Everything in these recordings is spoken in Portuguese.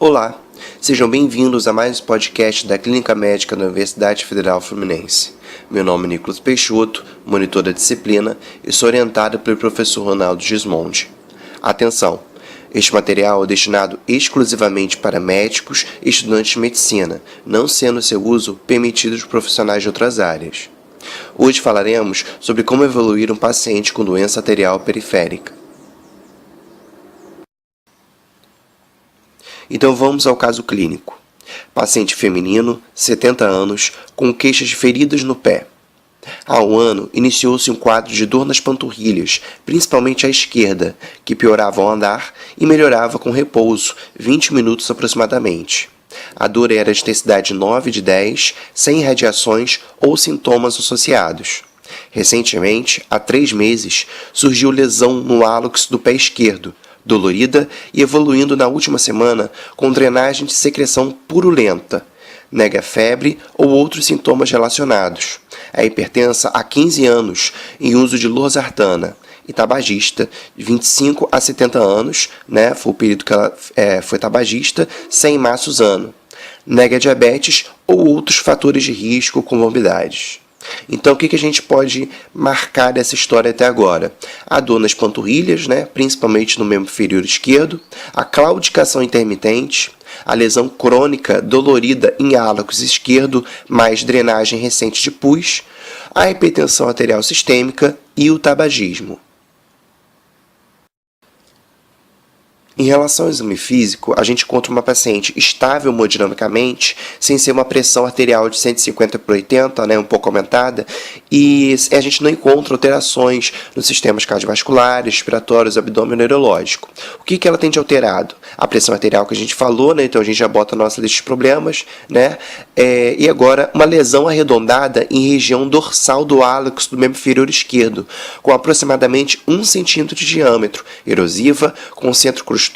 Olá, sejam bem-vindos a mais um podcast da Clínica Médica da Universidade Federal Fluminense. Meu nome é Nicolas Peixoto, monitor da disciplina, e sou orientado pelo professor Ronaldo Gismondi. Atenção! Este material é destinado exclusivamente para médicos e estudantes de medicina, não sendo seu uso permitido de profissionais de outras áreas. Hoje falaremos sobre como evoluir um paciente com doença arterial periférica. Então vamos ao caso clínico. Paciente feminino, 70 anos, com queixas de feridas no pé. Há um ano, iniciou-se um quadro de dor nas panturrilhas, principalmente à esquerda, que piorava ao andar e melhorava com repouso, 20 minutos aproximadamente. A dor era de intensidade 9 de 10, sem irradiações ou sintomas associados. Recentemente, há 3 meses, surgiu lesão no hálux do pé esquerdo, dolorida e evoluindo na última semana com drenagem de secreção purulenta, nega febre ou outros sintomas relacionados. É hipertensa há 15 anos, em uso de losartana, e tabagista, de 25 a 70 anos, foi o período que ela foi tabagista, sem maços ano. Nega diabetes ou outros fatores de risco, comorbidades. Então, o que a gente pode marcar dessa história até agora? A dor nas panturrilhas, principalmente no membro inferior esquerdo, a claudicação intermitente, a lesão crônica dolorida em hálux esquerdo, mais drenagem recente de pus, a hipertensão arterial sistêmica e o tabagismo. Em relação ao exame físico, a gente encontra uma paciente estável hemodinamicamente, sem ser uma pressão arterial de 150/80, um pouco aumentada, e a gente não encontra alterações nos sistemas cardiovasculares, respiratórios, abdômen e neurológico. O que ela tem de alterado? A pressão arterial que a gente falou, então a gente já bota a nossa lista de problemas, e agora uma lesão arredondada em região dorsal do hálux do membro inferior esquerdo, com aproximadamente 1 centímetro de diâmetro, erosiva, com centro crustoso,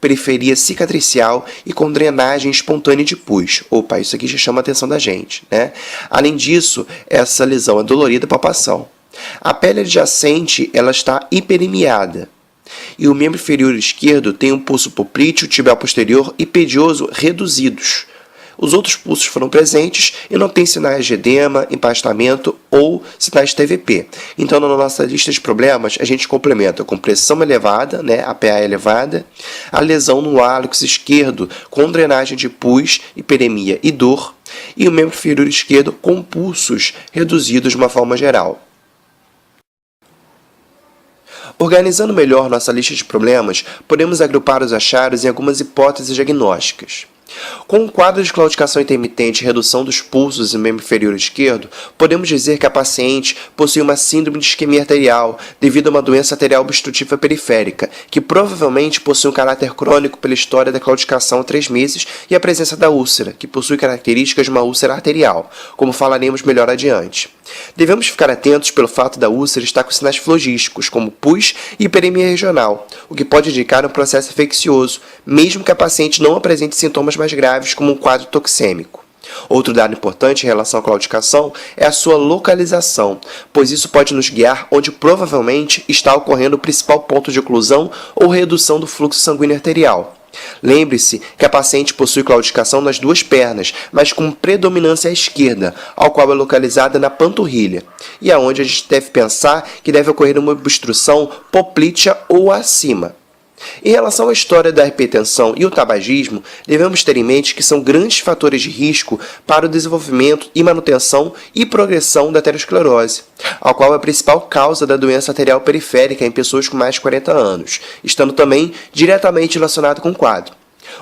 periferia cicatricial e com drenagem espontânea de pus. Opa, isso aqui já chama a atenção da gente, Além disso, essa lesão é dolorida palpação. A pele adjacente, ela está hiperemiada. E o membro inferior esquerdo tem um pulso poplíteo, tibial posterior e pedioso reduzidos. Os outros pulsos foram presentes e não tem sinais de edema, empastamento ou sinais de TVP. Então, na nossa lista de problemas, a gente complementa com pressão elevada, a PA elevada, a lesão no hálux esquerdo com drenagem de pus, hiperemia e dor, e o membro inferior esquerdo com pulsos reduzidos de uma forma geral. Organizando melhor nossa lista de problemas, podemos agrupar os achados em algumas hipóteses diagnósticas. Com um quadro de claudicação intermitente e redução dos pulsos no membro inferior esquerdo, podemos dizer que a paciente possui uma síndrome de isquemia arterial devido a uma doença arterial obstrutiva periférica, que provavelmente possui um caráter crônico pela história da claudicação há 3 meses e a presença da úlcera, que possui características de uma úlcera arterial, como falaremos melhor adiante. Devemos ficar atentos pelo fato da úlcera estar com sinais flogísticos, como pus e hiperemia regional, o que pode indicar um processo infeccioso, mesmo que a paciente não apresente sintomas mais graves, como um quadro toxêmico. Outro dado importante em relação à claudicação é a sua localização, pois isso pode nos guiar onde provavelmente está ocorrendo o principal ponto de oclusão ou redução do fluxo sanguíneo arterial. Lembre-se que a paciente possui claudicação nas 2 pernas, mas com predominância à esquerda, ao qual é localizada na panturrilha, e aonde a gente deve pensar que deve ocorrer uma obstrução poplítea ou acima. Em relação à história da hipertensão e o tabagismo, devemos ter em mente que são grandes fatores de risco para o desenvolvimento e manutenção e progressão da aterosclerose, ao qual é a principal causa da doença arterial periférica em pessoas com mais de 40 anos, estando também diretamente relacionado com o quadro.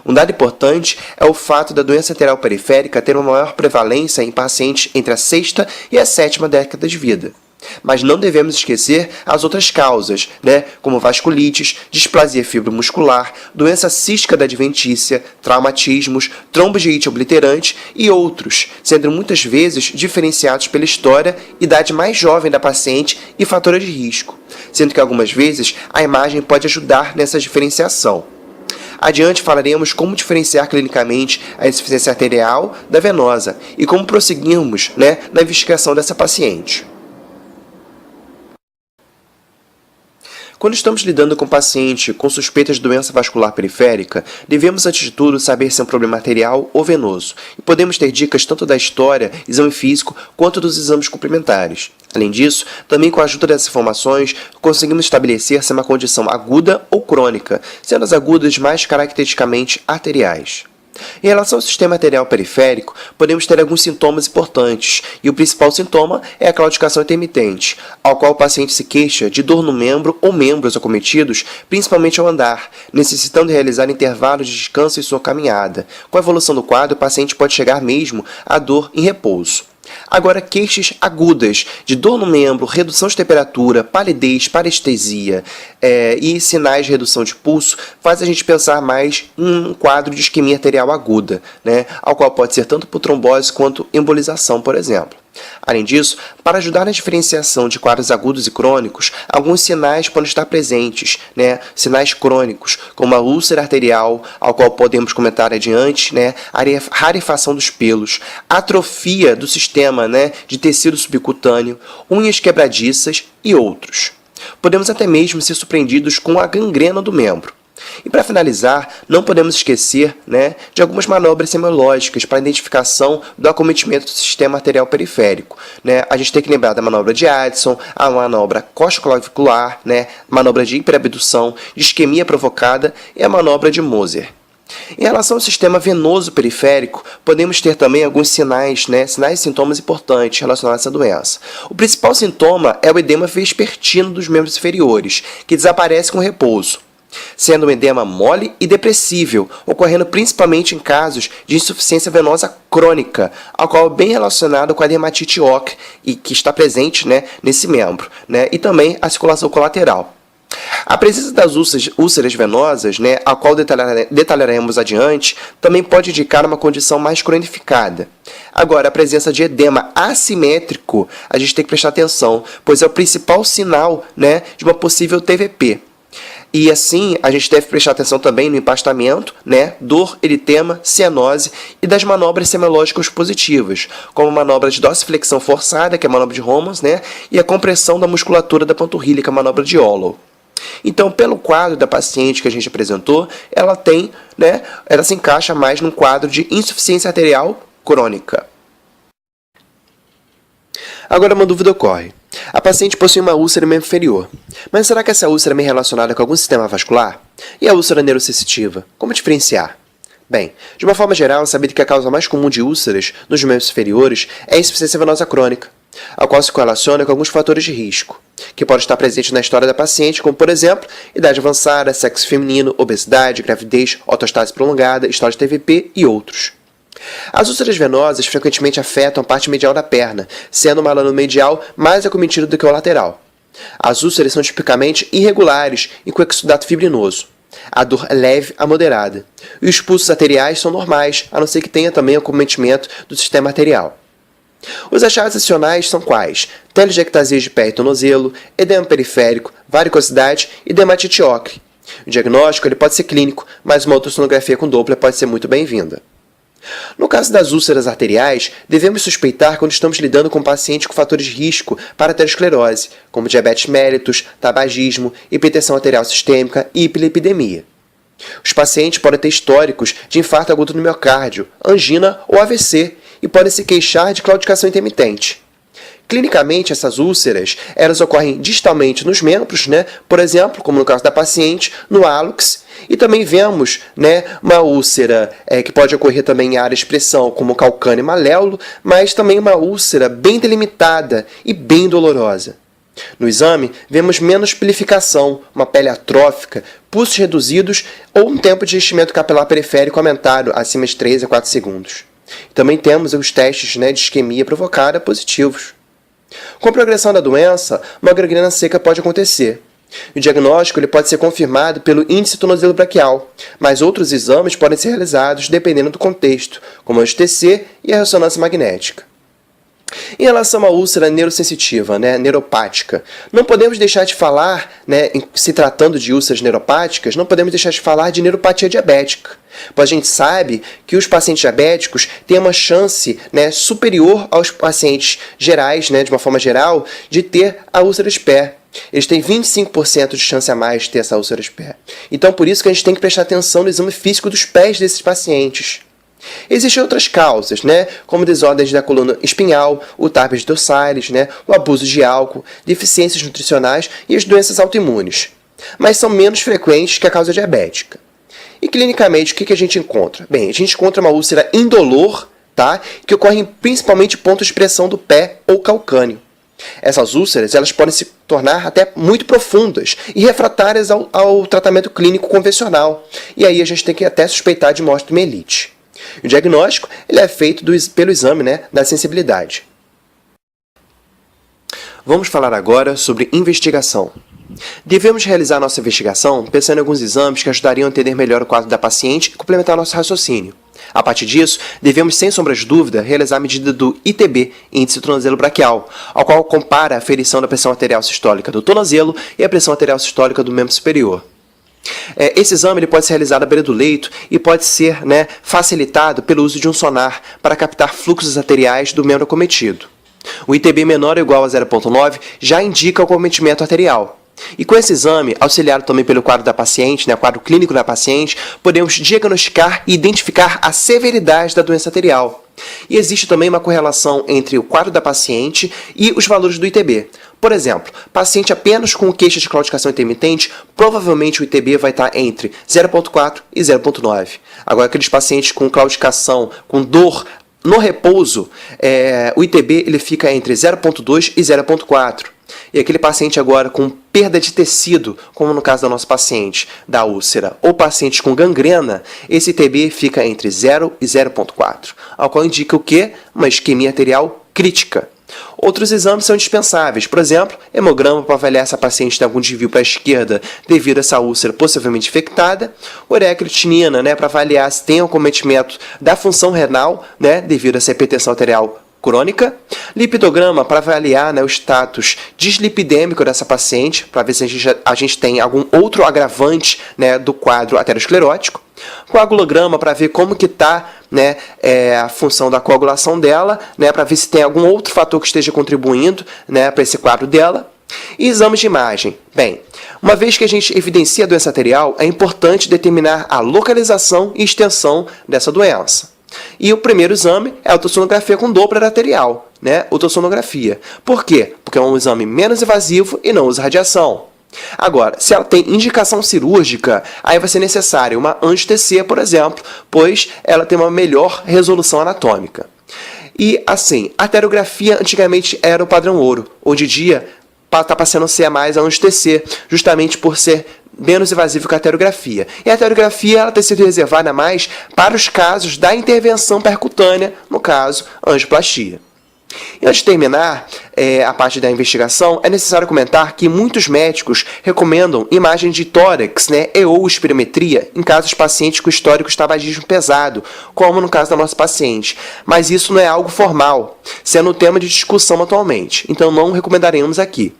Um dado importante é o fato da doença arterial periférica ter uma maior prevalência em pacientes entre a 6ª e a 7ª década de vida. Mas não devemos esquecer as outras causas, como vasculites, displasia fibromuscular, doença cística da adventícia, traumatismos, trombogite obliterante e outros, sendo muitas vezes diferenciados pela história, idade mais jovem da paciente e fatores de risco, sendo que algumas vezes a imagem pode ajudar nessa diferenciação. Adiante falaremos como diferenciar clinicamente a insuficiência arterial da venosa e como prosseguirmos na investigação dessa paciente. Quando estamos lidando com um paciente com suspeita de doença vascular periférica, devemos antes de tudo saber se é um problema arterial ou venoso, e podemos ter dicas tanto da história, exame físico, quanto dos exames complementares. Além disso, também com a ajuda dessas informações, conseguimos estabelecer se é uma condição aguda ou crônica, sendo as agudas mais caracteristicamente arteriais. Em relação ao sistema arterial periférico, podemos ter alguns sintomas importantes, e o principal sintoma é a claudicação intermitente, ao qual o paciente se queixa de dor no membro ou membros acometidos, principalmente ao andar, necessitando realizar intervalos de descanso em sua caminhada. Com a evolução do quadro, o paciente pode chegar mesmo à dor em repouso. Agora, queixas agudas de dor no membro, redução de temperatura, palidez, parestesia e sinais de redução de pulso faz a gente pensar mais em um quadro de isquemia arterial aguda, ao qual pode ser tanto por trombose quanto embolização, por exemplo. Além disso, para ajudar na diferenciação de quadros agudos e crônicos, alguns sinais podem estar presentes, sinais crônicos, como a úlcera arterial, ao qual podemos comentar adiante, a rarefação dos pelos, atrofia do sistema de tecido subcutâneo, unhas quebradiças e outros. Podemos até mesmo ser surpreendidos com a gangrena do membro. E para finalizar, não podemos esquecer de algumas manobras semiológicas para a identificação do acometimento do sistema arterial periférico. A gente tem que lembrar da manobra de Addison, a manobra costoclavicular, manobra de hiperabdução, de isquemia provocada e a manobra de Moser. Em relação ao sistema venoso periférico, podemos ter também alguns sinais e sintomas importantes relacionados a essa doença. O principal sintoma é o edema vespertino dos membros inferiores, que desaparece com repouso, sendo um edema mole e depressível, ocorrendo principalmente em casos de insuficiência venosa crônica, ao qual é bem relacionado com a dermatite ocre, e que está presente nesse membro, e também a circulação colateral. A presença das úlceras venosas, a qual detalharemos adiante, também pode indicar uma condição mais cronificada. Agora, a presença de edema assimétrico, a gente tem que prestar atenção, pois é o principal sinal de uma possível TVP. E assim, a gente deve prestar atenção também no empastamento, dor, eritema, cianose e das manobras semiológicas positivas, como a manobra de dorsiflexão forçada, que é a manobra de Romans, e a compressão da musculatura da panturrilha, que é a manobra de Hollow. Então, pelo quadro da paciente que a gente apresentou, ela se encaixa mais num quadro de insuficiência arterial crônica. Agora, uma dúvida ocorre. A paciente possui uma úlcera membro inferior, mas será que essa úlcera é meio relacionada com algum sistema vascular? E a úlcera neurosensitiva? Como diferenciar? Bem, de uma forma geral, é sabido que a causa mais comum de úlceras nos membros inferiores é a insuficiência venosa crônica, a qual se correlaciona com alguns fatores de risco, que podem estar presentes na história da paciente, como, por exemplo, idade avançada, sexo feminino, obesidade, gravidez, autostase prolongada, história de TVP e outros. As úlceras venosas frequentemente afetam a parte medial da perna, sendo o malano medial mais acometido do que o lateral. As úlceras são tipicamente irregulares e com exudato fibrinoso. A dor é leve a moderada. E os pulsos arteriais são normais, a não ser que tenha também acometimento do sistema arterial. Os achados adicionais são quais? Telangiectasia de pé e tornozelo, edema periférico, varicosidade e dermatite ocre. O diagnóstico ele pode ser clínico, mas uma ultrassonografia com Doppler pode ser muito bem-vinda. No caso das úlceras arteriais, devemos suspeitar quando estamos lidando com um paciente com fatores de risco para aterosclerose, como diabetes mellitus, tabagismo, hipertensão arterial sistêmica e hiperlipidemia. Os pacientes podem ter históricos de infarto agudo no miocárdio, angina ou AVC e podem se queixar de claudicação intermitente. Clinicamente, essas úlceras elas ocorrem distalmente nos membros, por exemplo, como no caso da paciente, no hálux, e também vemos uma úlcera que pode ocorrer também em área de expressão, como calcâneo e maléolo, mas também uma úlcera bem delimitada e bem dolorosa. No exame, vemos menos pilificação, uma pele atrófica, pulsos reduzidos ou um tempo de enchimento capilar periférico aumentado acima de 3 a 4 segundos. Também temos os testes de isquemia provocada positivos. Com a progressão da doença, uma gangrena seca pode acontecer. O diagnóstico ele pode ser confirmado pelo índice tornozelo braquial, mas outros exames podem ser realizados dependendo do contexto, como a TC e a ressonância magnética. Em relação à úlcera neurosensitiva, neuropática, não podemos deixar de falar, se tratando de úlceras neuropáticas, não podemos deixar de falar de neuropatia diabética. Pois a gente sabe que os pacientes diabéticos têm uma chance superior aos pacientes gerais, de uma forma geral, de ter a úlcera de pé. Eles têm 25% de chance a mais de ter essa úlcera de pé. Então, por isso que a gente tem que prestar atenção no exame físico dos pés desses pacientes. Existem outras causas, né, como desordens da coluna espinhal, o TARPS dorsalis, né, o abuso de álcool, deficiências nutricionais e as doenças autoimunes. Mas são menos frequentes que a causa diabética. E clinicamente, o que a gente encontra? Bem, a gente encontra uma úlcera indolor, tá, que ocorre principalmente em pontos de pressão do pé ou calcâneo. Essas úlceras elas podem se tornar até muito profundas e refratárias ao tratamento clínico convencional. E aí a gente tem que até suspeitar de osteomielite. O diagnóstico ele é feito pelo exame, né, da sensibilidade. Vamos falar agora sobre investigação. Devemos realizar nossa investigação pensando em alguns exames que ajudariam a entender melhor o quadro da paciente e complementar nosso raciocínio. A partir disso, devemos, sem sombra de dúvida, realizar a medida do ITB, Índice Tornozelo Braquial, ao qual compara a aferição da pressão arterial sistólica do tornozelo e a pressão arterial sistólica do membro superior. Esse exame ele pode ser realizado à beira do leito e pode ser, né, facilitado pelo uso de um sonar para captar fluxos arteriais do membro acometido. O ITB menor ou igual a 0,9 já indica o acometimento arterial. E com esse exame, auxiliado também pelo quadro da paciente, né, quadro clínico da paciente, podemos diagnosticar e identificar a severidade da doença arterial. E existe também uma correlação entre o quadro da paciente e os valores do ITB. Por exemplo, paciente apenas com queixa de claudicação intermitente, provavelmente o ITB vai estar entre 0,4 e 0,9. Agora, aqueles pacientes com claudicação, com dor no repouso, o ITB ele fica entre 0,2 e 0,4. E aquele paciente agora com perda de tecido, como no caso da nossa paciente da úlcera, ou paciente com gangrena, esse ITB fica entre 0 e 0,4, ao qual indica o quê? Uma isquemia arterial crítica. Outros exames são indispensáveis, por exemplo, hemograma para avaliar se a paciente tem algum desvio para a esquerda devido a essa úlcera possivelmente infectada, ureacreatinina, né, para avaliar se tem acometimento da função renal, né, devido a essa hipertensão arterial crônica, lipidograma para avaliar, né, o status dislipidêmico dessa paciente, para ver se a gente tem algum outro agravante, né, do quadro aterosclerótico, coagulograma para ver como que está, né, a função da coagulação dela, né, para ver se tem algum outro fator que esteja contribuindo, né, para esse quadro dela. E exames de imagem. Bem, uma vez que a gente evidencia a doença arterial, é importante determinar a localização e extensão dessa doença. E o primeiro exame é a ultrassonografia com Doppler arterial, né? Ultrassonografia. Por quê? Porque é um exame menos invasivo e não usa radiação. Agora, se ela tem indicação cirúrgica, aí vai ser necessário uma angio-TC, por exemplo, pois ela tem uma melhor resolução anatômica. E, assim, a arteriografia antigamente era o padrão ouro. Hoje em dia, está passando a ser mais a angio-TC, justamente por ser menos invasivo que a arteriografia. E a arteriografia ela tem sido reservada mais para os casos da intervenção percutânea, no caso, angioplastia. E antes de terminar a parte da investigação, é necessário comentar que muitos médicos recomendam imagem de tórax, né, e ou espirometria em casos de pacientes com histórico de tabagismo pesado, como no caso da nossa paciente. Mas isso não é algo formal, sendo tema de discussão atualmente, então não recomendaremos aqui.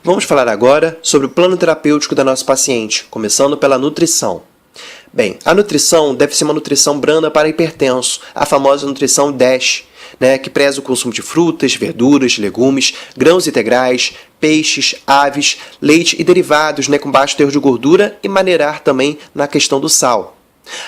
Vamos falar agora sobre o plano terapêutico da nossa paciente, começando pela nutrição. Bem, a nutrição deve ser uma nutrição branda para hipertenso, a famosa nutrição DASH, né, que preza o consumo de frutas, verduras, legumes, grãos integrais, peixes, aves, leite e derivados, né, com baixo teor de gordura e maneirar também na questão do sal.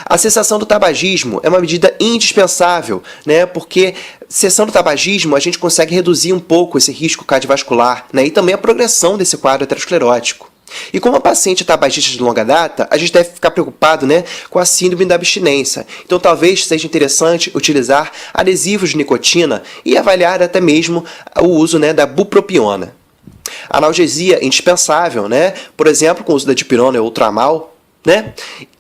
A cessação do tabagismo é uma medida indispensável, né, porque cessando o tabagismo a gente consegue reduzir um pouco esse risco cardiovascular, né, e também a progressão desse quadro aterosclerótico. E como a paciente é tabagista de longa data, a gente deve ficar preocupado, né, com a síndrome da abstinência. Então talvez seja interessante utilizar adesivos de nicotina e avaliar até mesmo o uso, né, da bupropiona. Analgesia indispensável, né, por exemplo, com o uso da dipirona ou tramal, né?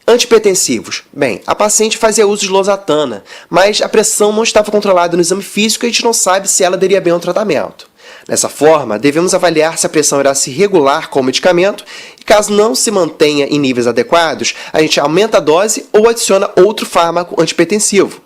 Antihipertensivos. Bem, a paciente fazia uso de losartana, mas a pressão não estava controlada no exame físico e a gente não sabe se ela aderia bem ao tratamento. Dessa forma, devemos avaliar se a pressão irá se regular com o medicamento e caso não se mantenha em níveis adequados, a gente aumenta a dose ou adiciona outro fármaco antihipertensivo.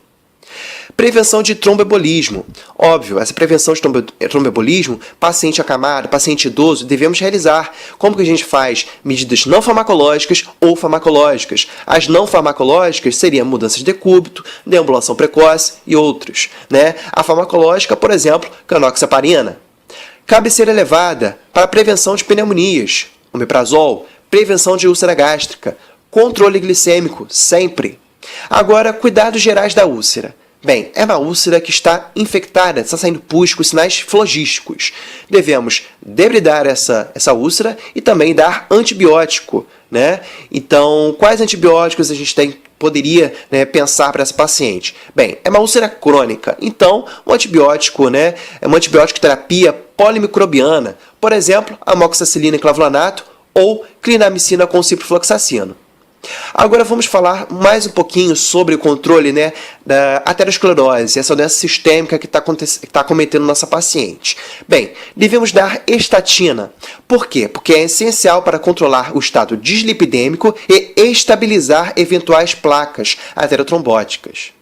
Prevenção de tromboembolismo. Óbvio, essa prevenção de tromboembolismo, paciente acamado, paciente idoso, devemos realizar. Como que a gente faz? Medidas não farmacológicas ou farmacológicas. As não farmacológicas seriam mudanças de decúbito, deambulação precoce e outros, né? A farmacológica, por exemplo, canoxaparina. Cabeceira elevada para prevenção de pneumonias. Omeprazol, prevenção de úlcera gástrica. Controle glicêmico, sempre. Agora, cuidados gerais da úlcera. Bem, é uma úlcera que está infectada, está saindo pus com sinais flogísticos. Devemos debridar essa úlcera e também dar antibiótico, né? Então, quais antibióticos a gente poderia, né, pensar para essa paciente? Bem, é uma úlcera crônica, então um antibiótico, né, é uma antibiótico terapia polimicrobiana, por exemplo, amoxicilina e clavulanato ou clindamicina com ciprofloxacino. Agora vamos falar mais um pouquinho sobre o controle, né, da aterosclerose, essa doença sistêmica que está cometendo nossa paciente. Bem, devemos dar estatina. Por quê? Porque é essencial para controlar o estado dislipidêmico e estabilizar eventuais placas aterotrombóticas.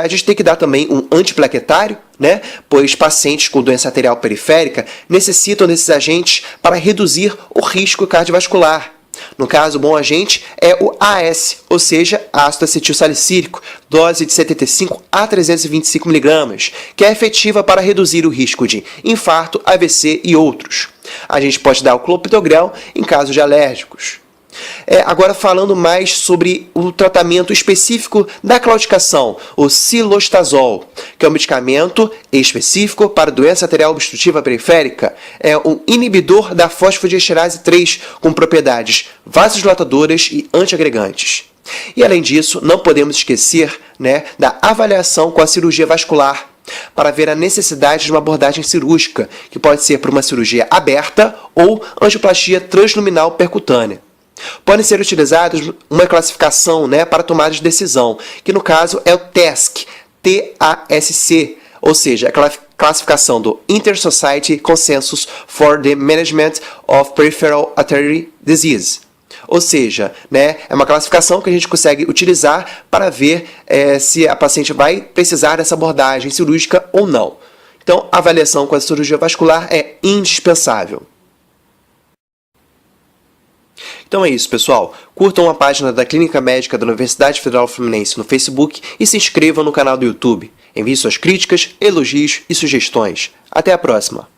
A gente tem que dar também um antiplaquetário, né? Pois pacientes com doença arterial periférica necessitam desses agentes para reduzir o risco cardiovascular. No caso, o bom agente é o AS, ou seja, ácido acetil salicílico, dose de 75 a 325 mg, que é efetiva para reduzir o risco de infarto, AVC e outros. A gente pode dar o clopidogrel em casos de alérgicos. Agora falando mais sobre o tratamento específico da claudicação, o cilostazol, que é um medicamento específico para doença arterial obstrutiva periférica, é um inibidor da fosfodiesterase 3 com propriedades vasodilatadoras e antiagregantes. E além disso, não podemos esquecer, né, da avaliação com a cirurgia vascular, para ver a necessidade de uma abordagem cirúrgica, que pode ser por uma cirurgia aberta ou angioplastia transluminal percutânea. Podem ser utilizados uma classificação, né, para tomada de decisão, que no caso é o TASC, T-A-S-C, ou seja, a classificação do Inter-Society Consensus for the Management of Peripheral Artery Disease. Ou seja, né, é uma classificação que a gente consegue utilizar para ver se a paciente vai precisar dessa abordagem cirúrgica ou não. Então, a avaliação com a cirurgia vascular é indispensável. Então é isso, pessoal. Curtam a página da Clínica Médica da Universidade Federal Fluminense no Facebook e se inscrevam no canal do YouTube. Envie suas críticas, elogios e sugestões. Até a próxima!